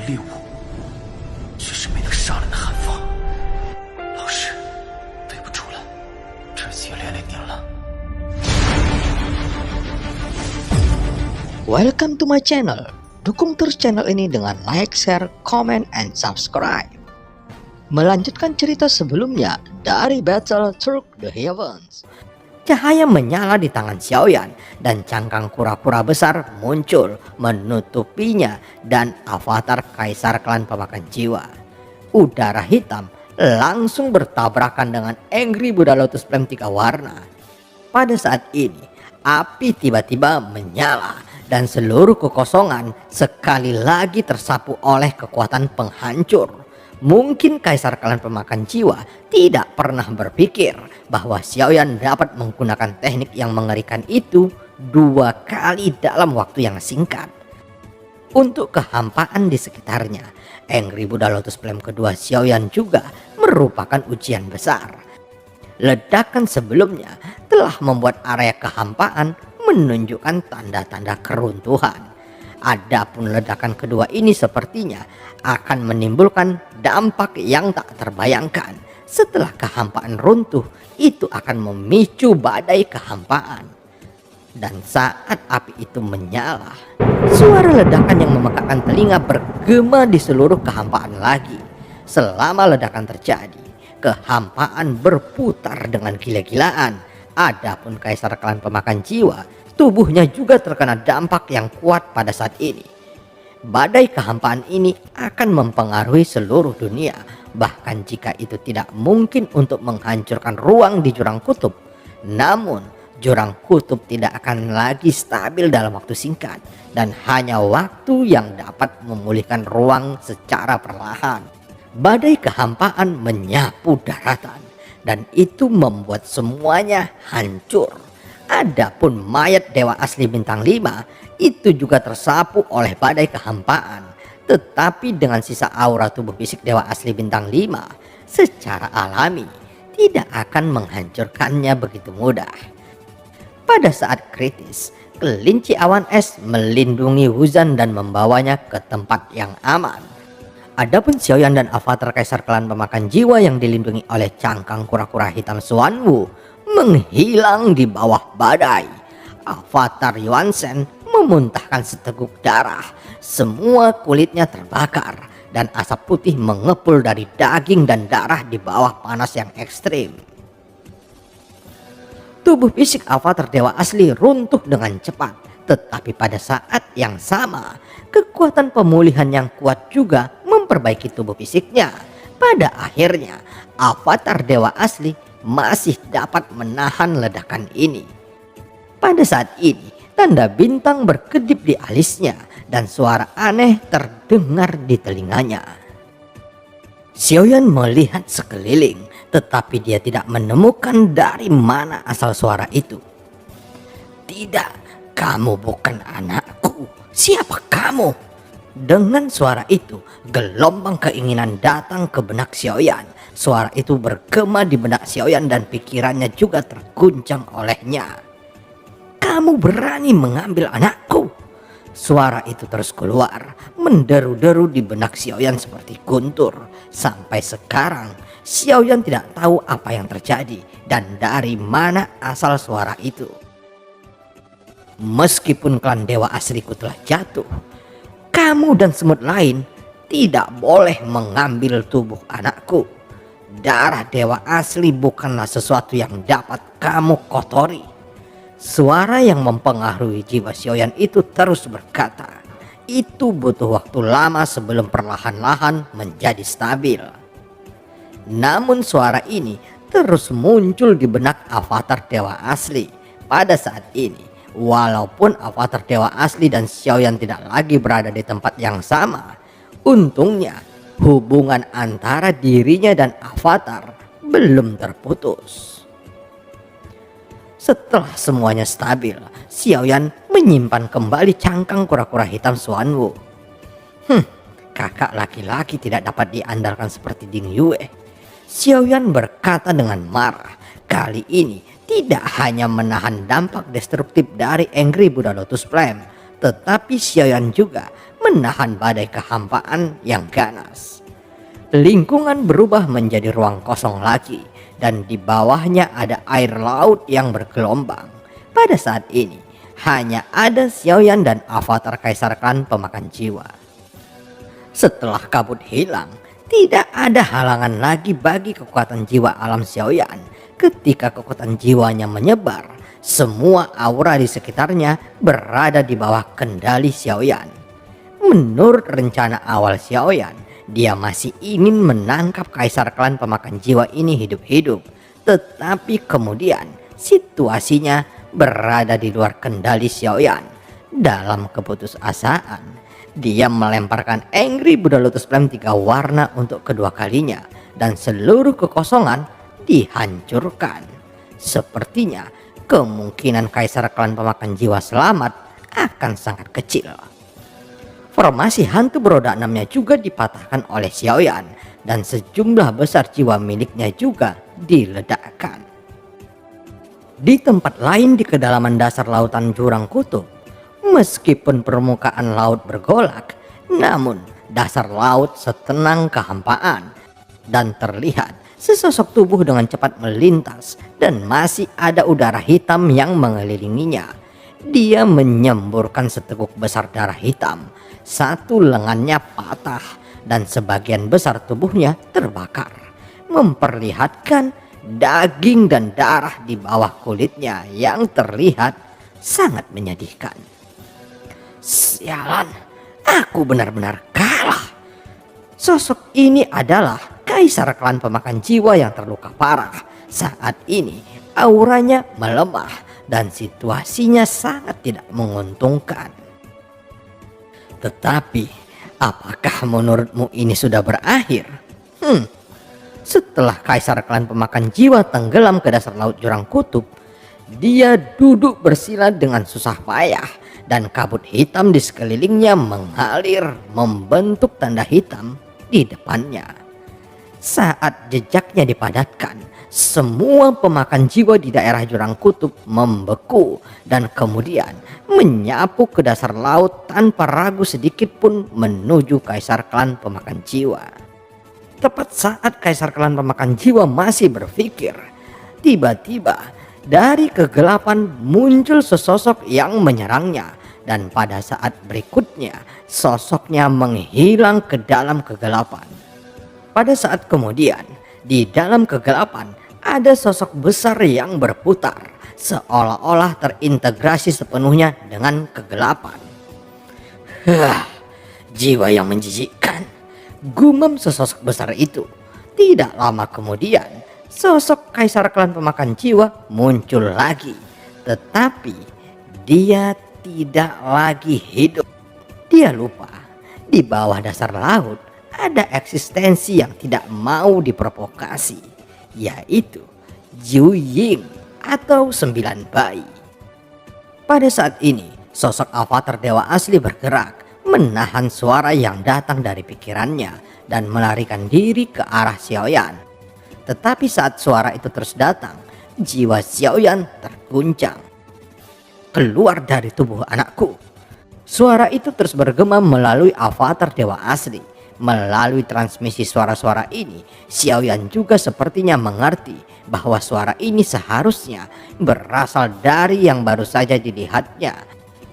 猎物，却是没能杀人的寒风。老师，对不住了，这次也连累您了。Welcome to my channel. Dukung terus channel ini dengan like, share, comment, and subscribe. Melanjutkan cerita sebelumnya dari Battle Through the Heavens. Cahaya menyala di tangan Xiaoyan dan cangkang kura-kura besar muncul menutupinya dan avatar kaisar klan pemakan jiwa. Udara hitam langsung bertabrakan dengan Angry Buddha Lotus Flame 3 warna. Pada saat ini, api tiba-tiba menyala dan seluruh kekosongan sekali lagi tersapu oleh kekuatan penghancur. Mungkin kaisar klan pemakan jiwa tidak pernah berpikir bahwa Xiaoyan dapat menggunakan teknik yang mengerikan itu 2 kali dalam waktu yang singkat. Untuk kehampaan di sekitarnya, Angry Buddha Lotus Flame kedua Xiaoyan juga merupakan ujian besar. Ledakan sebelumnya telah membuat area kehampaan menunjukkan tanda-tanda keruntuhan. Adapun ledakan kedua ini sepertinya akan menimbulkan dampak yang tak terbayangkan. Setelah kehampaan runtuh, itu akan memicu badai kehampaan. Dan saat api itu menyala, suara ledakan yang memekakkan telinga bergema di seluruh kehampaan lagi. Selama ledakan terjadi, kehampaan berputar dengan gila-gilaan. Adapun kaisar klan pemakan jiwa, tubuhnya juga terkena dampak yang kuat pada saat ini. Badai kehampaan ini akan mempengaruhi seluruh dunia, bahkan jika itu tidak mungkin untuk menghancurkan ruang di jurang kutub. Namun, jurang kutub tidak akan lagi stabil dalam waktu singkat, dan hanya waktu yang dapat memulihkan ruang secara perlahan. Badai kehampaan menyapu daratan, dan itu membuat semuanya hancur. Adapun mayat dewa asli bintang 5 itu juga tersapu oleh badai kehampaan. Tetapi dengan sisa aura tubuh fisik dewa asli bintang 5 secara alami tidak akan menghancurkannya begitu mudah. Pada saat kritis, kelinci awan es melindungi Wuzhan dan membawanya ke tempat yang aman. Adapun Xiaoyan dan avatar kaisar klan pemakan jiwa yang dilindungi oleh cangkang kura-kura hitam Xuanwu menghilang di bawah badai. Avatar Yuan Shen memuntahkan seteguk darah. Semua kulitnya terbakar dan asap putih mengepul dari daging dan darah di bawah panas yang ekstrim. Tubuh fisik avatar dewa asli runtuh dengan cepat, tetapi pada saat yang sama kekuatan pemulihan yang kuat juga memperbaiki tubuh fisiknya. Pada akhirnya avatar dewa asli masih dapat menahan ledakan ini. Pada saat ini tanda bintang berkedip di alisnya dan suara aneh terdengar di telinganya. Xiaoyan melihat sekeliling, tetapi dia tidak menemukan dari mana asal suara itu. "Tidak, kamu bukan anakku. Siapa kamu?" Dengan suara itu, gelombang keinginan datang ke benak Xiaoyan. Suara itu bergema di benak Xiaoyan dan pikirannya juga terguncang olehnya. "Kamu berani mengambil anakku?" Suara itu terus keluar, menderu-deru di benak Xiaoyan seperti guntur. Sampai sekarang, Xiaoyan tidak tahu apa yang terjadi dan dari mana asal suara itu. "Meskipun klan dewa asliku telah jatuh, kamu dan semut lain tidak boleh mengambil tubuh anakku. Darah dewa asli bukanlah sesuatu yang dapat kamu kotori." Suara yang mempengaruhi jiwa Xiaoyan itu terus berkata, itu butuh waktu lama sebelum perlahan-lahan menjadi stabil. Namun suara ini terus muncul di benak avatar dewa asli. Pada saat ini, walaupun avatar dewa asli dan Xiaoyan tidak lagi berada di tempat yang sama, untungnya hubungan antara dirinya dan avatar belum terputus. Setelah semuanya stabil, Xiaoyan menyimpan kembali cangkang kura-kura hitam Xuanwu. Kakak laki-laki tidak dapat diandalkan seperti Ding Yue. Xiaoyan berkata dengan marah. Kali ini tidak hanya menahan dampak destruktif dari Angry Buddha Lotus Flame, tetapi Xiaoyan juga menahan badai kehampaan yang ganas. Lingkungan berubah menjadi ruang kosong lagi, dan di bawahnya ada air laut yang bergelombang. Pada saat ini, hanya ada Xiaoyan dan avatar kaisar klan pemakan jiwa. Setelah kabut hilang, tidak ada halangan lagi bagi kekuatan jiwa alam Xiaoyan. Ketika kekuatan jiwanya menyebar, semua aura di sekitarnya berada di bawah kendali Xiaoyan. Menurut rencana awal Xiaoyan, dia masih ingin menangkap kaisar klan pemakan jiwa ini hidup-hidup. Tetapi kemudian situasinya berada di luar kendali Xiaoyan. Dalam keputusasaan, dia melemparkan Angry Buddha Lotus Flame 3 warna untuk kedua kalinya, dan seluruh kekosongan dihancurkan. Sepertinya kemungkinan kaisar klan pemakan jiwa selamat akan sangat kecil. Formasi hantu beroda 6-nya juga dipatahkan oleh Xiaoyan, dan sejumlah besar jiwa miliknya juga diledakkan. Di tempat lain di kedalaman dasar lautan jurang kutub, meskipun permukaan laut bergolak, namun dasar laut setenang kehampaan, dan terlihat sesosok tubuh dengan cepat melintas, dan masih ada udara hitam yang mengelilinginya. Dia menyemburkan seteguk besar darah hitam. Satu lengannya patah dan sebagian besar tubuhnya terbakar, memperlihatkan daging dan darah di bawah kulitnya yang terlihat sangat menyedihkan. Sialan, aku benar-benar kalah. Sosok ini adalah kaisar klan pemakan jiwa yang terluka parah. Saat ini auranya melemah dan situasinya sangat tidak menguntungkan. Tetapi, apakah menurutmu ini sudah berakhir? Setelah kaisar klan pemakan jiwa tenggelam ke dasar laut jurang kutub, dia duduk bersila dengan susah payah, dan kabut hitam di sekelilingnya mengalir membentuk tanda hitam di depannya. Saat jejaknya dipadatkan, semua pemakan jiwa di daerah jurang kutub membeku dan kemudian menyapu ke dasar laut tanpa ragu sedikit pun menuju kaisar klan pemakan jiwa. Tepat saat kaisar klan pemakan jiwa masih berpikir, tiba-tiba dari kegelapan muncul sesosok yang menyerangnya, dan pada saat berikutnya sosoknya menghilang ke dalam kegelapan. Pada saat kemudian, di dalam kegelapan ada sosok besar yang berputar, seolah-olah terintegrasi sepenuhnya dengan kegelapan. Jiwa yang menjijikkan, gumam sesosok besar itu. Tidak lama kemudian, sosok kaisar klan pemakan jiwa muncul lagi, tetapi dia tidak lagi hidup. Dia lupa, di bawah dasar laut ada eksistensi yang tidak mau diprovokasi, yaitu Zhu Ying atau 9 bayi. Pada saat ini, sosok avatar dewa asli bergerak, menahan suara yang datang dari pikirannya dan melarikan diri ke arah Xiaoyan. Tetapi saat suara itu terus datang, jiwa Xiaoyan terguncang. Keluar dari tubuh anakku. Suara itu terus bergema melalui avatar dewa asli. Melalui transmisi suara-suara ini, Xiaoyan juga sepertinya mengerti bahwa suara ini seharusnya berasal dari yang baru saja dilihatnya,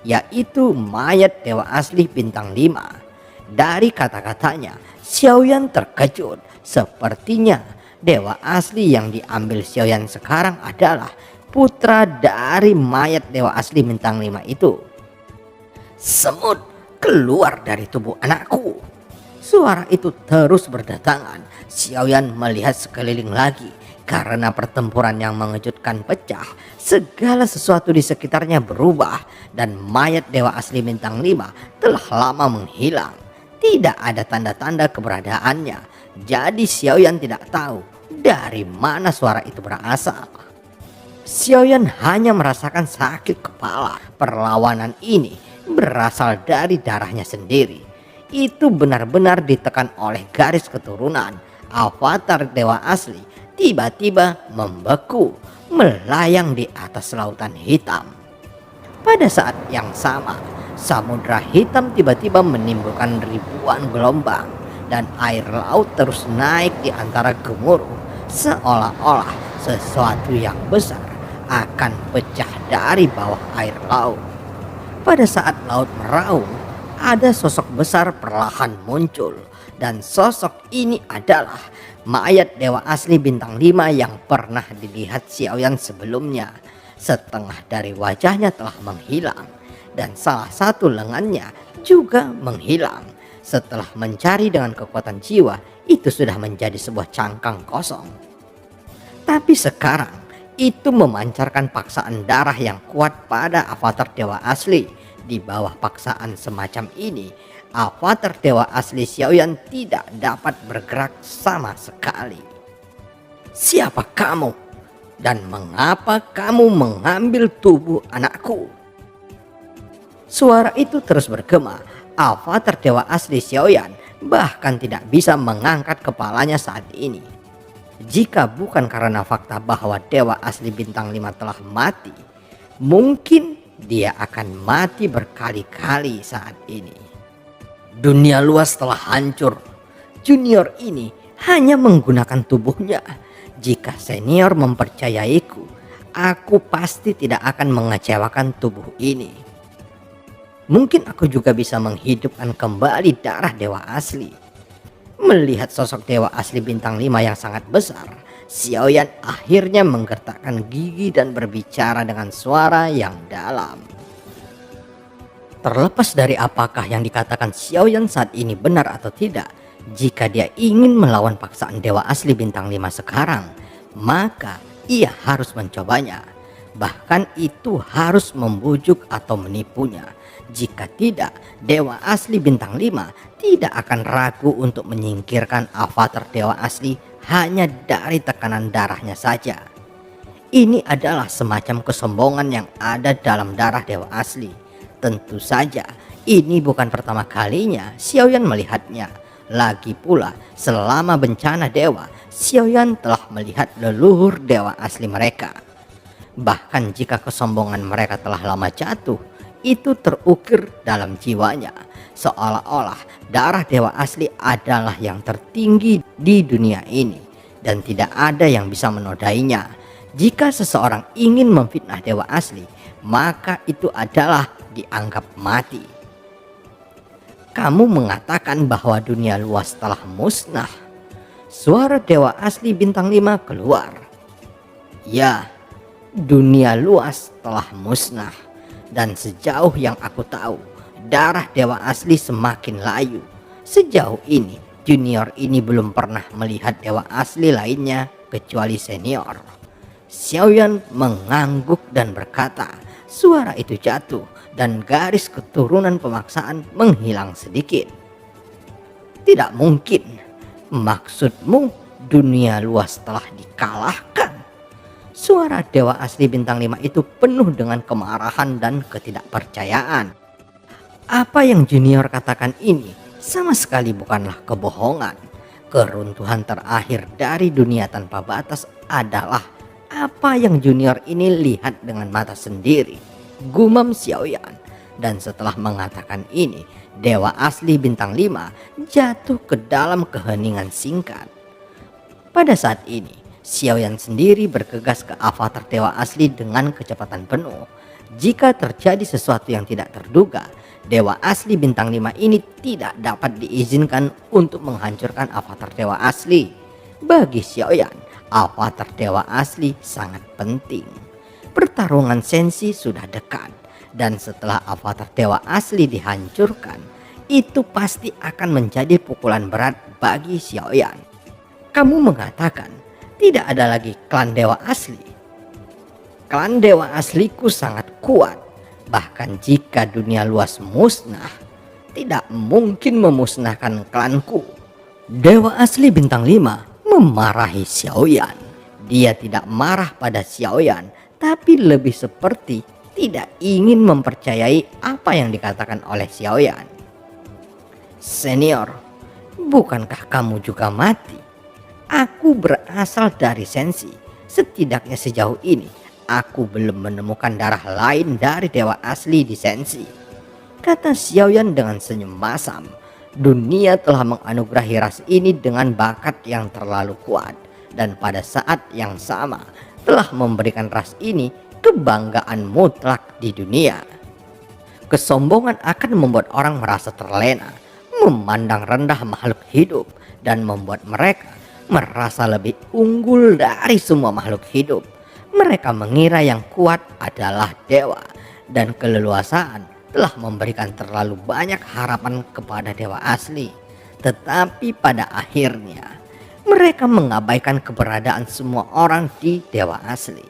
yaitu mayat dewa asli bintang 5. Dari kata-katanya, Xiaoyan terkejut. Sepertinya dewa asli yang diambil Xiaoyan sekarang adalah putra dari mayat dewa asli bintang 5 itu. Semut, keluar dari tubuh anakku. Suara itu terus berdatangan. Xiaoyan melihat sekeliling lagi. Karena pertempuran yang mengejutkan pecah, segala sesuatu di sekitarnya berubah, dan mayat dewa asli bintang 5 telah lama menghilang. Tidak ada tanda-tanda keberadaannya. Jadi Xiaoyan tidak tahu dari mana suara itu berasal. Xiaoyan hanya merasakan sakit kepala. Perlawanan ini berasal dari darahnya sendiri. Itu benar-benar ditekan oleh garis keturunan. Avatar dewa asli tiba-tiba membeku, melayang di atas lautan hitam. Pada saat yang sama, Samudra Hitam tiba-tiba menimbulkan ribuan gelombang dan air laut terus naik di antara gemuruh, seolah-olah sesuatu yang besar akan pecah dari bawah air laut. Pada saat laut meraung, ada sosok besar perlahan muncul, dan sosok ini adalah mayat dewa asli bintang 5 yang pernah dilihat Xiaoyan sebelumnya. Setengah dari wajahnya telah menghilang dan salah satu lengannya juga menghilang. Setelah mencari dengan kekuatan jiwa, itu sudah menjadi sebuah cangkang kosong. Tapi sekarang itu memancarkan paksaan darah yang kuat pada avatar dewa asli. Di bawah paksaan semacam ini, avatar dewa asli Xiaoyan tidak dapat bergerak sama sekali. Siapa kamu? Dan mengapa kamu mengambil tubuh anakku? Suara itu terus bergema. Avatar dewa asli Xiaoyan bahkan tidak bisa mengangkat kepalanya saat ini. Jika bukan karena fakta bahwa dewa asli bintang 5 telah mati, mungkin dia akan mati berkali-kali saat ini. Dunia luas telah hancur. Junior ini hanya menggunakan tubuhnya. Jika senior mempercayaiku, aku pasti tidak akan mengecewakan tubuh ini. Mungkin aku juga bisa menghidupkan kembali darah dewa asli. Melihat sosok dewa asli bintang 5 yang sangat besar, Xiaoyan akhirnya menggertakkan gigi dan berbicara dengan suara yang dalam. Terlepas dari apakah yang dikatakan Xiaoyan saat ini benar atau tidak, jika dia ingin melawan paksaan dewa asli bintang 5 sekarang, maka ia harus mencobanya. Bahkan itu harus membujuk atau menipunya. Jika tidak, dewa asli bintang 5 tidak akan ragu untuk menyingkirkan avatar dewa asli hanya dari tekanan darahnya saja. Ini adalah semacam kesombongan yang ada dalam darah dewa asli. Tentu saja ini bukan pertama kalinya Xiaoyan melihatnya. Lagi pula selama bencana dewa, Xiaoyan telah melihat leluhur dewa asli mereka. Bahkan jika kesombongan mereka telah lama jatuh, itu terukir dalam jiwanya. Seolah-olah darah dewa asli adalah yang tertinggi di dunia ini dan tidak ada yang bisa menodainya. Jika seseorang ingin memfitnah dewa asli, maka itu adalah dianggap mati. Kamu mengatakan bahwa dunia luas telah musnah. Suara dewa asli bintang 5 keluar. Ya, dunia luas telah musnah. Dan sejauh yang aku tahu, darah dewa asli semakin layu. Sejauh ini, junior ini belum pernah melihat dewa asli lainnya kecuali senior. Xiaoyan mengangguk dan berkata, suara itu jatuh dan garis keturunan pemaksaan menghilang sedikit. Tidak mungkin. Maksudmu dunia luas telah dikalahkan? Suara dewa asli bintang 5 itu penuh dengan kemarahan dan ketidakpercayaan. Apa yang junior katakan ini sama sekali bukanlah kebohongan. Keruntuhan terakhir dari dunia tanpa batas adalah apa yang junior ini lihat dengan mata sendiri, gumam Xiaoyan. Dan setelah mengatakan ini, dewa asli bintang 5 jatuh ke dalam keheningan singkat. Pada saat ini, Xiaoyan sendiri bergegas ke avatar dewa asli dengan kecepatan penuh. Jika terjadi sesuatu yang tidak terduga, dewa asli bintang 5 ini tidak dapat diizinkan untuk menghancurkan avatar dewa asli. Bagi Xiaoyan, avatar dewa asli sangat penting. Pertarungan sensi sudah dekat, dan setelah avatar dewa asli dihancurkan, itu pasti akan menjadi pukulan berat bagi Xiaoyan. Kamu mengatakan tidak ada lagi klan dewa asli. Klan dewa asliku sangat kuat. Bahkan jika dunia luas musnah, tidak mungkin memusnahkan klanku. Dewa asli bintang 5 memarahi Xiaoyan. Dia tidak marah pada Xiaoyan, tapi lebih seperti tidak ingin mempercayai apa yang dikatakan oleh Xiaoyan. Senior, bukankah kamu juga mati? Aku berasal dari sensi. Setidaknya sejauh ini aku belum menemukan darah lain dari dewa asli di sensi. kata Xiaoyan dengan senyum masam. Dunia telah menganugerahi ras ini dengan bakat yang terlalu kuat, dan pada saat yang sama telah memberikan ras ini kebanggaan mutlak di dunia. Kesombongan akan membuat orang merasa terlena, memandang rendah makhluk hidup, dan membuat mereka merasa lebih unggul dari semua makhluk hidup. Mereka mengira yang kuat adalah dewa, dan keleluasaan telah memberikan terlalu banyak harapan kepada dewa asli. Tetapi pada akhirnya mereka mengabaikan keberadaan semua orang di dewa asli.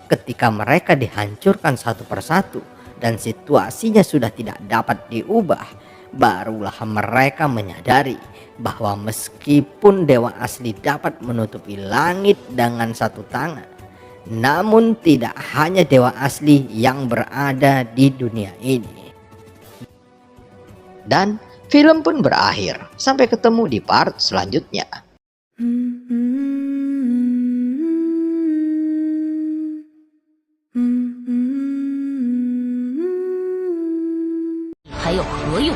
Ketika mereka dihancurkan satu persatu dan situasinya sudah tidak dapat diubah, barulah mereka menyadari bahwa meskipun dewa asli dapat menutupi langit dengan satu tangan, namun tidak hanya dewa asli yang berada di dunia ini. Dan film pun berakhir. Sampai ketemu di part selanjutnya. Hai有何用？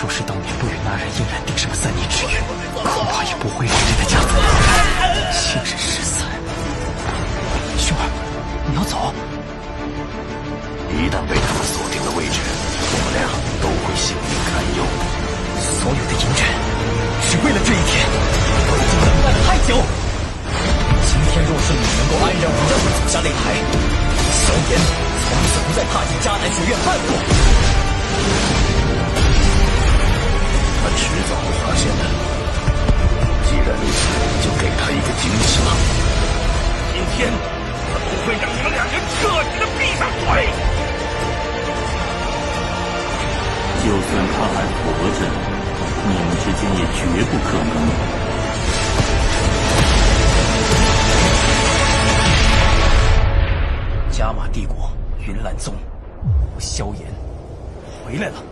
若是当年不与那人硬然定什么3年之约，恐怕也不会是这个家族。现身失散。兄儿，你要走？一旦被他们锁定了位置，我们俩都会性命堪忧。所有的隐忍，只为了这一天。我已经等待了太久。今天若是你能够安然无恙地走下擂台，萧炎从此不再踏进迦南学院半步。他迟早会发现的。既然如此，就给他一个惊喜吧。今天他不会让你们两人彻底的闭上嘴。就算他还活着，你们之间也绝不可能。加玛帝国云岚宗，萧炎回来了。